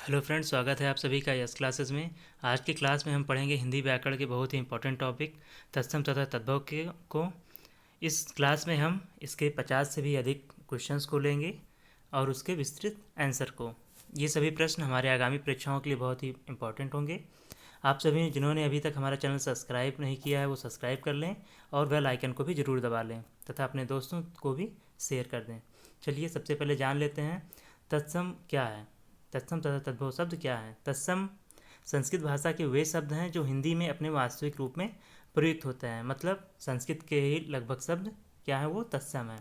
Hello friends, स्वागत है आप सभी का यस क्लासेस में। आज की क्लास में हम पढ़ेंगे हिंदी व्याकरण के बहुत ही इंपॉर्टेंट टॉपिक तत्सम तथा तद्भव के को। इस क्लास में हम इसके 50 से भी अधिक क्वेश्चंस को लेंगे और उसके विस्तृत आंसर को। ये सभी प्रश्न हमारे आगामी परीक्षाओं के लिए बहुत ही इंपॉर्टेंट होंगे। आप सभी जिन्होंने अभी तक हमारा चैनल सब्सक्राइब नहीं किया है वो सब्सक्राइब कर लें और बेल आइकन को भी ज़रूर दबा लें तथा अपने दोस्तों को भी शेयर कर दें। चलिए सबसे पहले जान लेते हैं तत्सम क्या है। तत्सम तथा तद्भव शब्द क्या है। तत्सम संस्कृत भाषा के वे शब्द हैं जो हिंदी में अपने वास्तविक रूप में प्रयुक्त होते हैं, मतलब संस्कृत के ही लगभग शब्द क्या है वो तत्सम है।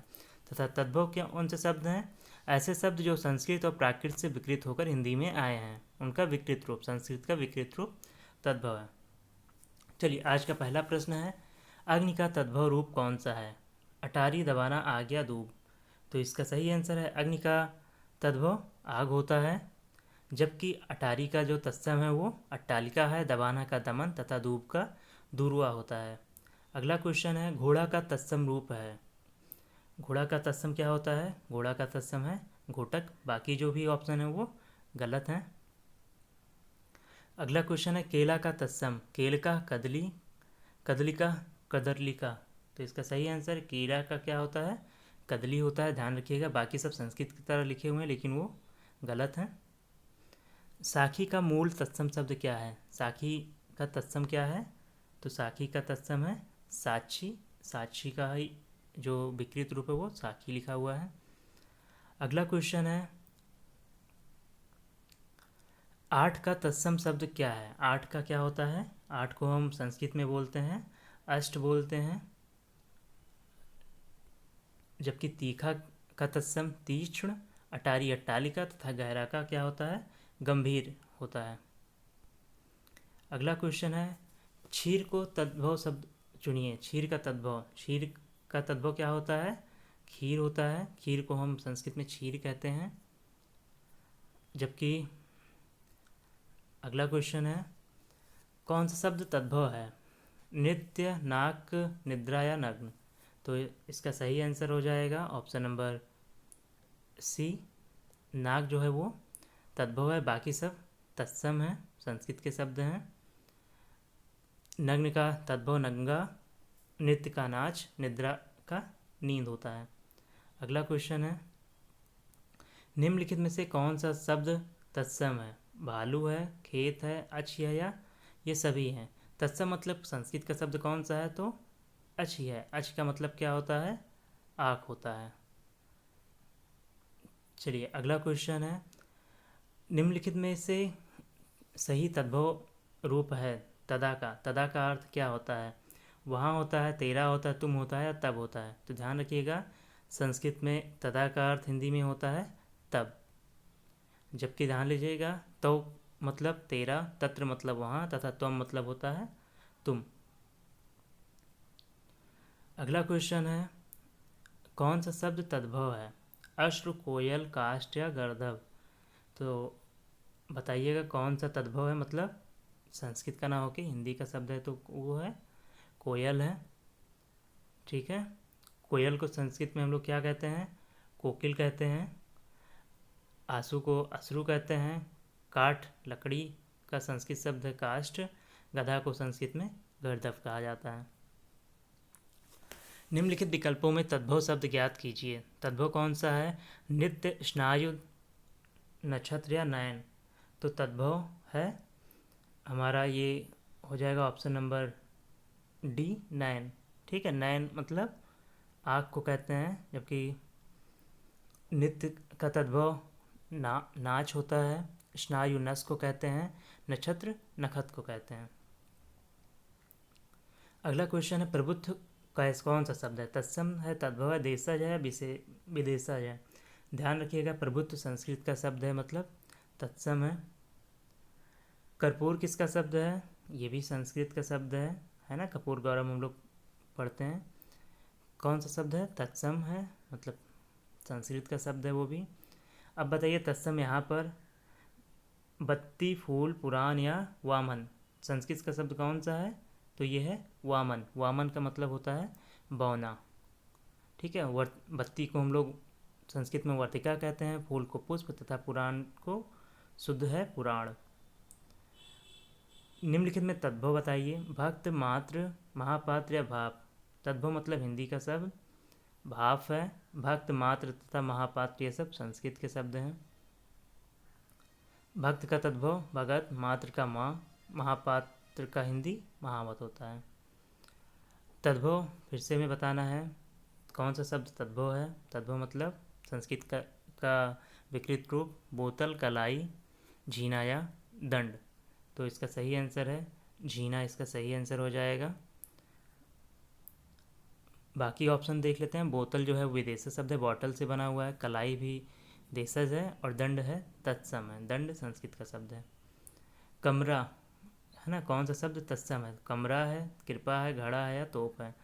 तथा तद्भव क्या उन से शब्द हैं, ऐसे शब्द जो संस्कृत और प्राकृत से विकृत होकर हिंदी में आए हैं, उनका विकृत रूप, संस्कृत का विकृत रूप तद्भव है। चलिए आज का पहला प्रश्न है, अग्नि का तद्भव रूप कौन सा है। अटारी दबाना आग या दूब। तो इसका सही आंसर है अग्नि का तद्भव आग होता है, जबकि अटारी का जो तत्सम है वो अट्टालिका है, दबाना का दमन तथा दूब का दूरवा होता है। अगला क्वेश्चन है, घोड़ा का तत्सम रूप है। घोड़ा का तत्सम क्या होता है। घोड़ा का तत्सम है घोटक। बाकी जो भी ऑप्शन है वो गलत हैं। अगला क्वेश्चन है, केला का तत्सम। केल का कदली, कदली का कदरलिका। तो इसका सही आंसर केला का क्या होता है, कदली होता है। ध्यान रखिएगा, बाकी सब संस्कृत की तरह लिखे हुए हैं लेकिन वो गलत हैं। साखी का मूल तत्सम शब्द क्या है। साखी का तत्सम क्या है, तो साखी का तत्सम है साक्षी। साक्षी का ही जो विकृत रूप है वो साखी लिखा हुआ है। अगला क्वेश्चन है, आठ का तत्सम शब्द क्या है। आठ का क्या होता है। आठ को हम संस्कृत में बोलते हैं अष्ट बोलते हैं, जबकि तीखा का तत्सम तीक्ष्ण, अटारी अट्टालिका तथा गहरा का क्या होता है, गंभीर होता है। अगला क्वेश्चन है, क्षीर को तद्भव शब्द चुनिए। क्षीर का तद्भव, क्षीर का तद्भव क्या होता है, खीर होता है। खीर को हम संस्कृत में क्षीर कहते हैं। जबकि अगला क्वेश्चन है, कौन सा शब्द तद्भव है। नृत्य, नाक, निद्रा या नग्न। तो इसका सही आंसर हो जाएगा ऑप्शन नंबर सी, नाक जो है वो तद्भव है, बाकी सब तत्सम है, संस्कृत के शब्द हैं। नग्न का तद्भव नंगा, नृत्य का नाच, निद्रा का नींद होता है। अगला क्वेश्चन है, निम्नलिखित में से कौन सा शब्द तत्सम है। भालू है, खेत है, अच्छी है या ये सभी हैं। तत्सम मतलब संस्कृत का शब्द कौन सा है, तो अच्छी है। अच्छ का मतलब क्या होता है, आँख होता है। चलिए अगला क्वेश्चन है, निम्नलिखित में से सही तद्भव रूप है तदा का। तदा का अर्थ क्या होता है, वहाँ होता है, तेरा होता है, तुम होता है या तब होता है। तो ध्यान रखिएगा, संस्कृत में तदा का अर्थ हिंदी में होता है तब, जबकि ध्यान लीजिएगा तो मतलब तेरा, तत्र मतलब वहाँ तथा त्वम मतलब होता है तुम। अगला क्वेश्चन है, कौन सा शब्द तद्भव है। अश्रु, कोयल, काष्ठ या गर्दभ। तो बताइएगा कौन सा तद्भव है, मतलब संस्कृत का ना होके हिंदी का शब्द है तो वो है कोयल है। ठीक है, कोयल को संस्कृत में हम लोग क्या कहते हैं, कोकिल कहते हैं। आंसू को अश्रु कहते हैं। काठ लकड़ी का संस्कृत शब्द है काष्ठ। गधा को संस्कृत में गर्दभ कहा जाता है। निम्नलिखित विकल्पों में तद्भव शब्द ज्ञात कीजिए। तद्भव कौन सा है, नित्य, स्नायु, नक्षत्र या नयन। तो तद्भव है हमारा ये हो जाएगा ऑप्शन नंबर डी, नयन। ठीक है, नयन मतलब आँख को कहते हैं, जबकि नित्य का तद्भव नाच होता है, स्नायु नस को कहते हैं, नक्षत्र नखत को कहते हैं। अगला क्वेश्चन है, प्रबुद्ध का कौन सा शब्द है। तत्सम है, तद्भव है, देशज है, विदेशज है। ध्यान रखिएगा, प्रबुद्ध संस्कृत का शब्द है, मतलब तत्सम है। कर्पूर किसका शब्द है, ये भी संस्कृत का शब्द है ना, कपूर गौरव हम लोग पढ़ते हैं। कौन सा शब्द है, तत्सम है, मतलब संस्कृत का शब्द है वो भी। अब बताइए तत्सम यहाँ पर बत्ती, फूल, पुराण या वामन। संस्कृत का शब्द कौन सा है, तो ये है वामन। वामन का मतलब होता है बौना। ठीक है, बत्ती को हम लोग संस्कृत में वर्तिका कहते हैं, फूल को पुष्प तथा पुराण को शुद्ध है पुराण। निम्नलिखित में तद्भव बताइए। भक्त, मात्र, महापात्र या भाप। तद्भव मतलब हिंदी का शब्द, भाप है। भक्त, मात्र तथा महापात्र ये सब संस्कृत के शब्द हैं। भक्त का तद्भव भगत, मात्र का माँ, महापात्र का हिंदी महावत होता है। तद्भव फिर से हमें बताना है कौन सा शब्द तद्भव है। तद्भव मतलब संस्कृत का विकृत रूप, बोतल, कलाई, झीना या दंड। तो इसका सही आंसर है झीना, इसका सही आंसर हो जाएगा। बाकी ऑप्शन देख लेते हैं। बोतल जो है विदेशी शब्द है, बॉटल से बना हुआ है। कलाई भी देशज है और दंड है तत्सम है, दंड संस्कृत का शब्द है। कमरा है ना, कौन सा शब्द तत्सम है। कमरा है, कृपा है, घड़ा है या तोप है।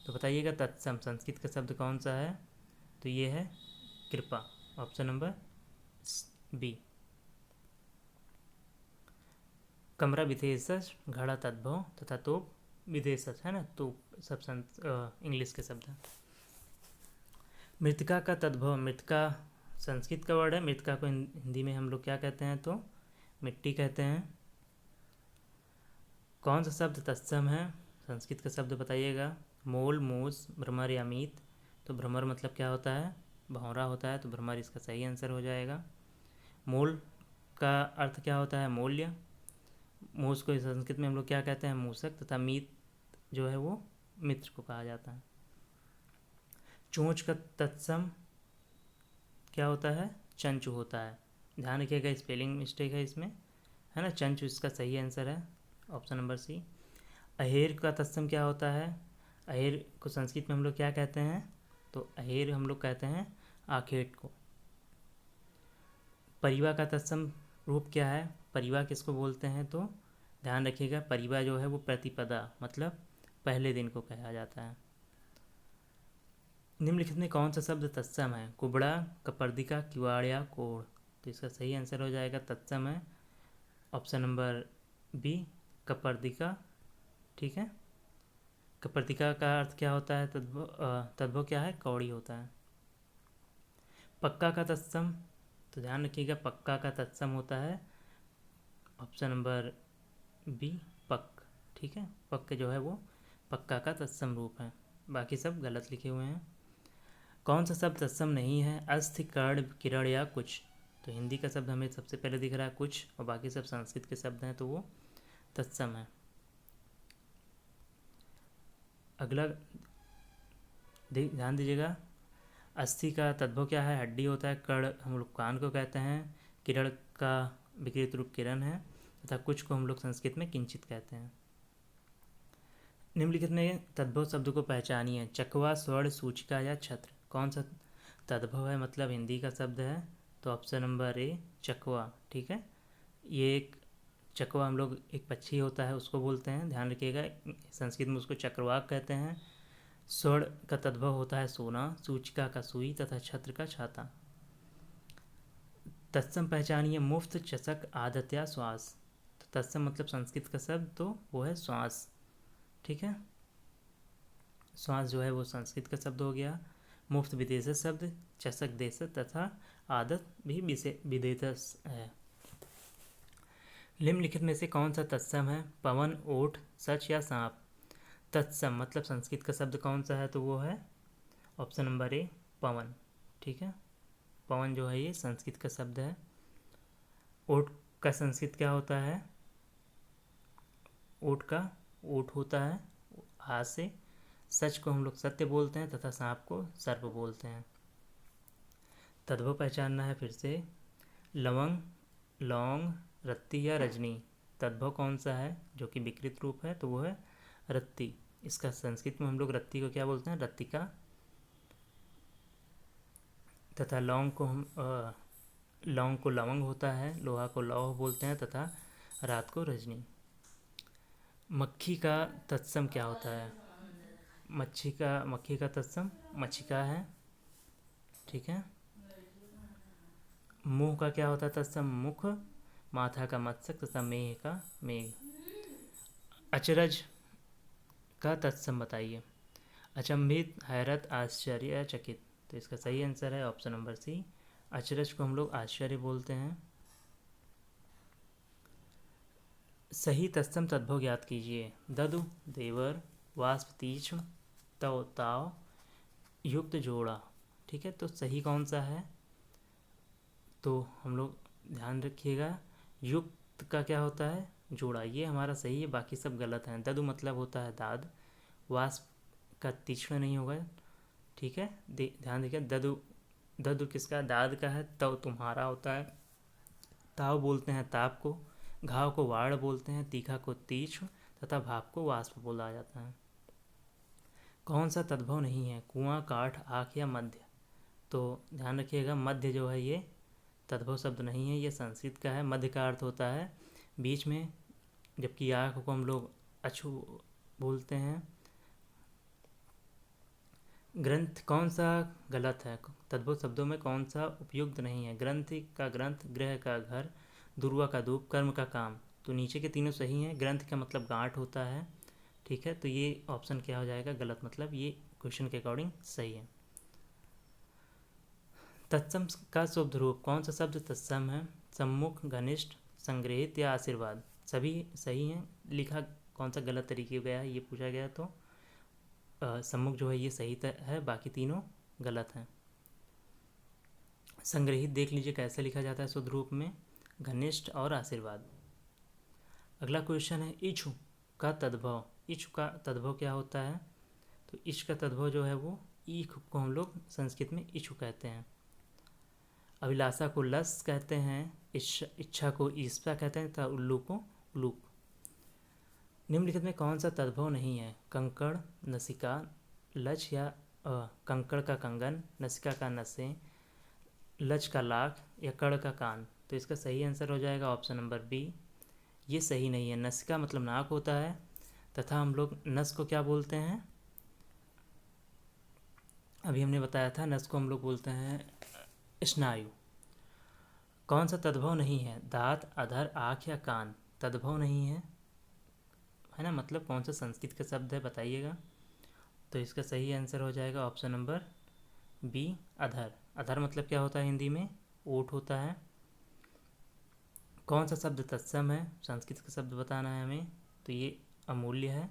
तो बताइएगा तत्सम संस्कृत का शब्द कौन सा है। तो ये है कृपा, ऑप्शन नंबर बी। कमरा विदेशज, घड़ा तद्भव तथा तोप विदेशज है ना, तो सब इंग्लिश के शब्द हैं। मृतिका का तद्भव। मृतिका संस्कृत का वर्ड है। मृतिका को हिंदी में हम लोग क्या कहते हैं, तो मिट्टी कहते हैं। कौन सा शब्द तत्सम है संस्कृत का शब्द बताइएगा। मोल, मूस, भ्रमर या मीत। तो भ्रमर मतलब क्या होता है, भौरा होता है, तो भ्रमर इसका सही आंसर हो जाएगा। मोल का अर्थ क्या होता है, मूल्य। मूस को संस्कृत में हम लोग क्या कहते हैं, मूसक। तथा मीत जो है वो मित्र को कहा जाता है। चोंच का तत्सम क्या होता है, चंचु होता है। ध्यान रखिएगा स्पेलिंग मिस्टेक है इसमें, है ना। चंचु इसका सही आंसर है, ऑप्शन नंबर सी। अहेर का तत्सम क्या होता है। अहेर को संस्कृत में हम लोग क्या कहते हैं, तो अहेर हम लोग कहते हैं आखेट को। परिवा का तत्सम रूप क्या है। परिवा किसको बोलते हैं, तो ध्यान रखिएगा परिवा जो है वो प्रतिपदा मतलब पहले दिन को कहा जाता है। निम्नलिखित में कौन सा शब्द तत्सम है। कुबड़ा, कपर्दिका, किवाड़िया, कोढ़। तो इसका सही आंसर हो जाएगा तत्सम है, ऑप्शन नंबर बी कपर्दिका। ठीक है। कपर्दिका का अर्थ क्या होता है, तद्भव क्या है, कौड़ी होता है। पक्का का तत्सम, तो ध्यान रखिएगा पक्का का तत्सम होता है ऑप्शन नंबर बी पक। ठीक है, पक जो है वो पक्का का तत्सम रूप है। बाकी सब गलत लिखे हुए हैं। कौन सा शब्द तत्सम नहीं है। अस्थि, कर्ण, किरण या कुछ। तो हिंदी का शब्द हमें सबसे पहले दिख रहा है कुछ, और बाकी सब संस्कृत के शब्द हैं तो वो तत्सम है। अगला ध्यान दीजिएगा, अस्थि का तद्भव क्या है, हड्डी होता है। कर्ण हम लोग कान को कहते हैं। किरण का विकृत रूप किरण है, तथा कुछ को हम लोग संस्कृत में किंचित कहते हैं। निम्नलिखित में तद्भव शब्द को पहचानिए। चकवा, स्वर्ण, सूचिका या छत्र। कौन सा तद्भव है, मतलब हिंदी का शब्द है, तो ऑप्शन नंबर ए चकवा। ठीक है, ये एक चकवा हम लोग एक पक्षी होता है उसको बोलते हैं, ध्यान रखिएगा। संस्कृत में उसको चक्रवाक कहते हैं। स्वर्ण का तद्भव होता है सोना, सूचिका का सुई तथा छत्र का छाता। तत्सम पहचानिए। मुफ्त, चषक, आदत या श्वास। तो तत्सम मतलब संस्कृत का शब्द तो वो है श्वास। ठीक है, श्वास जो है वो संस्कृत का शब्द हो गया। मुफ्त विदेशज शब्द, चषक देशज तथा आदत भी विदेशज है। निम्नलिखित में से कौन सा तत्सम है। पवन, ओठ, सच या सांप। तत्सम मतलब संस्कृत का शब्द कौन सा है, तो वो है ऑप्शन नंबर ए पवन। ठीक है, पवन जो है ये संस्कृत का शब्द है। ओठ का संस्कृत क्या होता है, ओठ का ओठ होता है हाथ से। सच को हम लोग सत्य बोलते हैं तथा सांप को सर्प बोलते हैं। तद्भव पहचानना है फिर से। लवंग, लौंग, रत्ती या रजनी। तद्भव कौन सा है जो कि विकृत रूप है, तो वो है रत्ती। इसका संस्कृत में हम लोग रत्ती को क्या बोलते हैं, रत्तिका। तथा लौंग को लौंग को लवंग होता है, लोहा को लौह बोलते हैं तथा रात को रजनी। मक्खी का तत्सम क्या होता है। मक्खी का तत्सम मच्छिका है। ठीक है, मुंह का क्या होता है तत्सम मुख, माथा का मत्सक तथा मेघ का मेघ। अचरज का तत्सम बताइए। अचंभित, हैरत, आश्चर्य या चकित। तो इसका सही आंसर है ऑप्शन नंबर सी, अचरज को हम लोग आश्चर्य बोलते हैं। सही तत्सम तद्भव ज्ञात कीजिए। ददु देवर, वाष्प तीक्ष्ण, तव ताव, युक्त जोड़ा। ठीक है, तो सही कौन सा है? तो हम लोग ध्यान रखिएगा, युक्त का क्या होता है? जोड़ा। ये हमारा सही है, बाकी सब गलत हैं। ददु मतलब होता है दाद, वाष्प का तीक्ष्ण नहीं होगा। ठीक है, ध्यान देखिए, ददु ददु किसका? दाद का है। तव तुम्हारा होता है। ताव बोलते हैं ताप को, घाव को वाड़ बोलते हैं, तीखा को तीक्ष्ण, तथा भाप को वाष्प बोला जाता है। कौन सा तद्भव नहीं है? कुआं, काठ, आँख या मध्य। तो ध्यान रखिएगा, मध्य जो है ये तद्भव शब्द नहीं है, ये संस्कृत का है। मध्य का अर्थ होता है बीच में, जबकि आँख को हम लोग अछू बोलते हैं। ग्रंथ कौन सा गलत है? तद्भव शब्दों में कौन सा उपयुक्त नहीं है? ग्रंथ का ग्रंथ, गृह का घर, दुर्वा का धूप, कर्म का काम। तो नीचे के तीनों सही हैं। ग्रंथ का मतलब गांठ होता है। ठीक है, तो ये ऑप्शन क्या हो जाएगा? गलत। मतलब ये क्वेश्चन के अकॉर्डिंग सही है। तत्सम का शुभ रूप, कौन सा शब्द तत्सम है? सम्मुख, घनिष्ठ, संग्रहित या आशीर्वाद। सभी सही हैं। लिखा कौन सा गलत तरीके गया है ये पूछा गया, तो सम्मुख जो है ये सही है, बाकी तीनों गलत हैं। संग्रहित देख लीजिए कैसे लिखा जाता है शुद्ध रूप में, घनिष्ठ और आशीर्वाद। अगला क्वेश्चन है इच्छु का तद्भव। इच्छु का तद्भव क्या होता है? तो इच्छ का तद्भव जो है वो ईख को हम लोग संस्कृत में इच्छु कहते हैं। अभिलाषा को लस कहते हैं, इच्छा को ईस्पा कहते हैं, तथा उल्लू को उलूक। निम्नलिखित में कौन सा तद्भव नहीं है? कंकड़, नसिका, लच या कंकड़ का कंगन, नसिका का नसें, लच का लाख या कड़ का कान। तो इसका सही आंसर हो जाएगा ऑप्शन नंबर बी। ये सही नहीं है। नसिका मतलब नाक होता है, तथा हम लोग नस को क्या बोलते हैं? अभी हमने बताया था, नस को हम लोग बोलते हैं स्नायु। कौन सा तद्भव नहीं है? दांत, अधर, आँख या कान। तद्भव नहीं है ना, मतलब कौन सा संस्कृत का शब्द है बताइएगा। तो इसका सही आंसर हो जाएगा ऑप्शन नंबर बी, अधर। अधर मतलब क्या होता है हिंदी में? ओठ होता है। कौन सा शब्द तत्सम है? संस्कृत का शब्द बताना है हमें, तो ये अमूल्य है।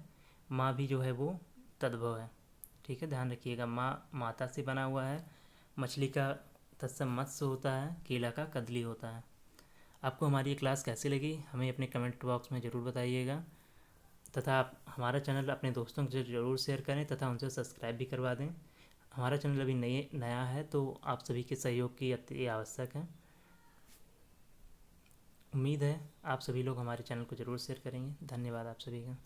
माँ भी जो है वो तद्भव है। ठीक है, ध्यान रखिएगा, माँ माता से बना हुआ है। मछली का तत्सम मत्स्य होता है, केला का कदली होता है। आपको हमारी ये क्लास कैसी लगी हमें अपने कमेंट बॉक्स में ज़रूर बताइएगा, तथा आप हमारा चैनल अपने दोस्तों से ज़रूर शेयर करें तथा उनसे सब्सक्राइब भी करवा दें। हमारा चैनल अभी नया है, तो आप सभी के सहयोग की अति आवश्यक है। उम्मीद है आप सभी लोग हमारे चैनल को ज़रूर शेयर करेंगे। धन्यवाद आप सभी का।